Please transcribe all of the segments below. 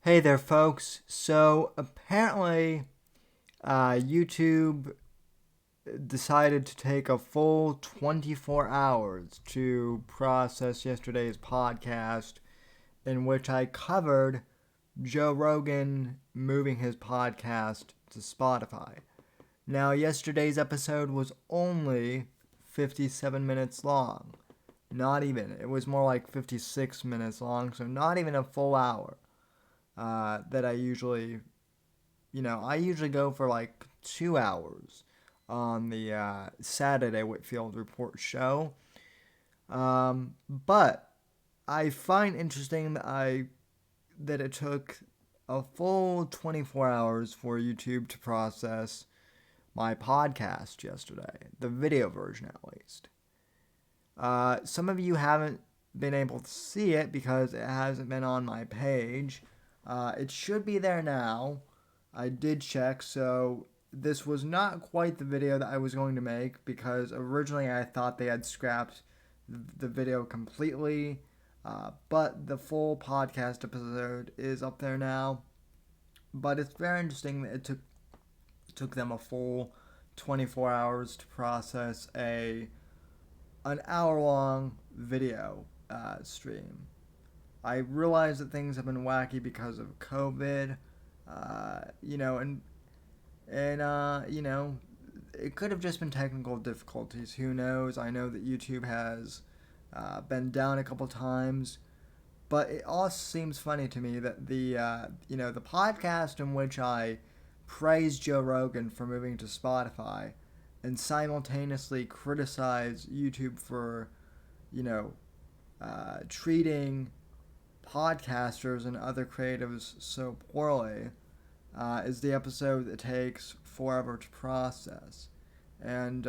Hey there, folks. So apparently, YouTube decided to take a full 24 hours to process yesterday's podcast, in which I covered Joe Rogan moving his podcast to Spotify. Now, yesterday's episode was only 57 minutes long. Not even. It was more like 56 minutes long, so not even a full hour. That I usually go for like 2 hours on the Saturday Whitfield Report show. But I find interesting that it took a full 24 hours for YouTube to process my podcast yesterday, the video version at least. Some of you haven't been able to see it because it hasn't been on my page. It should be there now. I did check, so this was not quite the video that I was going to make because originally I thought they had scrapped the video completely. But the full podcast episode is up there now. But it's very interesting that it took them a full 24 hours to process an hour long video stream. I realize that things have been wacky because of COVID, and it could have just been technical difficulties. Who knows? I know that YouTube has been down a couple times, but it also seems funny to me that the podcast in which I praise Joe Rogan for moving to Spotify, and simultaneously criticize YouTube for, treating podcasters and other creatives so poorly, is the episode that takes forever to process. And,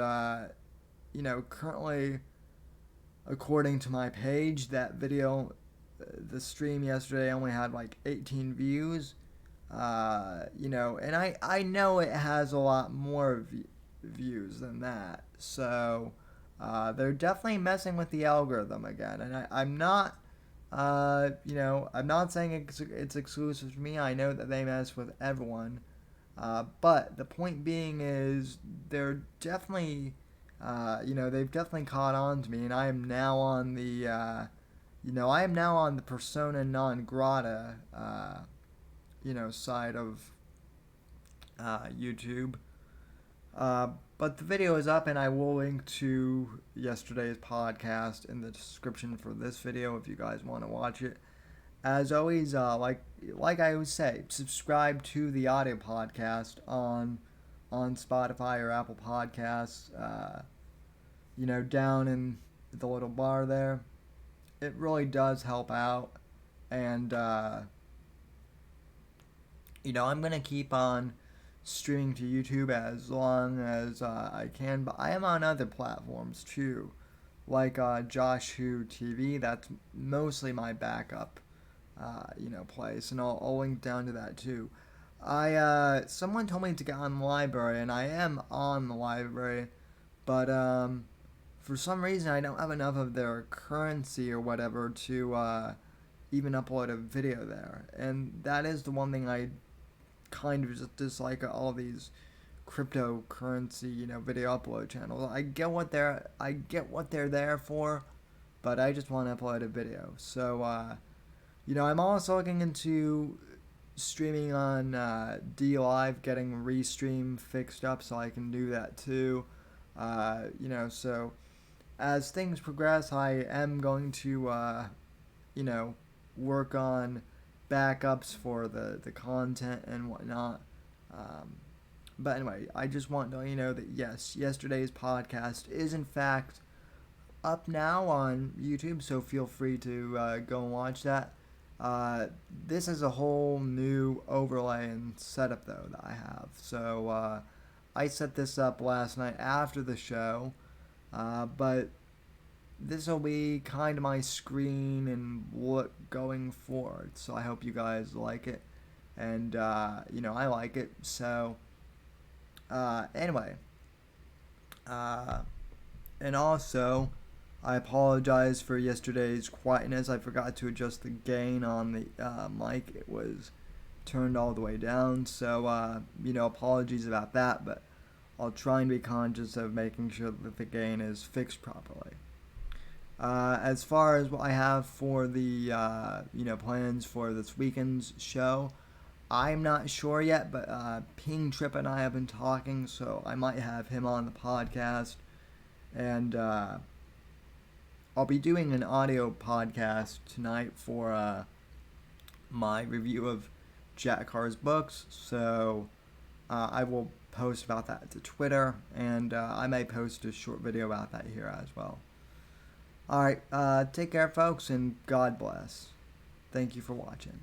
currently, according to my page, that video, the stream yesterday only had like 18 views. And I know it has a lot more views than that. So, they're definitely messing with the algorithm again. And I'm not I'm not saying it's exclusive to me. I know that they mess with everyone. But the point being is they've definitely caught on to me, and I am now on the persona non grata, side of YouTube. But the video is up, and I will link to yesterday's podcast in the description for this video if you guys want to watch it. As always, like I always say, subscribe to the audio podcast on Spotify or Apple Podcasts. Down in the little bar there. It really does help out, and I'm gonna keep on streaming to YouTube as long as I can, but I am on other platforms too, like Josh Who TV. That's mostly my backup, place, and I'll link down to that too. Someone told me to get on the library, and I am on the library, but for some reason I don't have enough of their currency or whatever to even upload a video there, and that is the one thing I kind of just dislike all these cryptocurrency, video upload channels. I get what they're there for, but I just want to upload a video. So, I'm also looking into streaming on D Live, getting Restream fixed up so I can do that too. So as things progress, I am going to, work on backups for the content and whatnot. But anyway, I just want to let you know that yes, yesterday's podcast is in fact up now on YouTube, so feel free to go and watch that. This is a whole new overlay and setup though that I have. So I set this up last night after the show, but this will be kind of my screen and look going forward. So I hope you guys like it, and I like it. So anyway, and also I apologize for yesterday's quietness. I forgot to adjust the gain on the mic. It was turned all the way down. So, apologies about that, but I'll try and be conscious of making sure that the gain is fixed properly. As far as what I have for the, plans for this weekend's show, I'm not sure yet, but Ping Trip and I have been talking, so I might have him on the podcast. And I'll be doing an audio podcast tonight for my review of Jack Carr's books, so I will post about that to Twitter, and I may post a short video about that here as well. Alright, take care, folks, and God bless. Thank you for watching.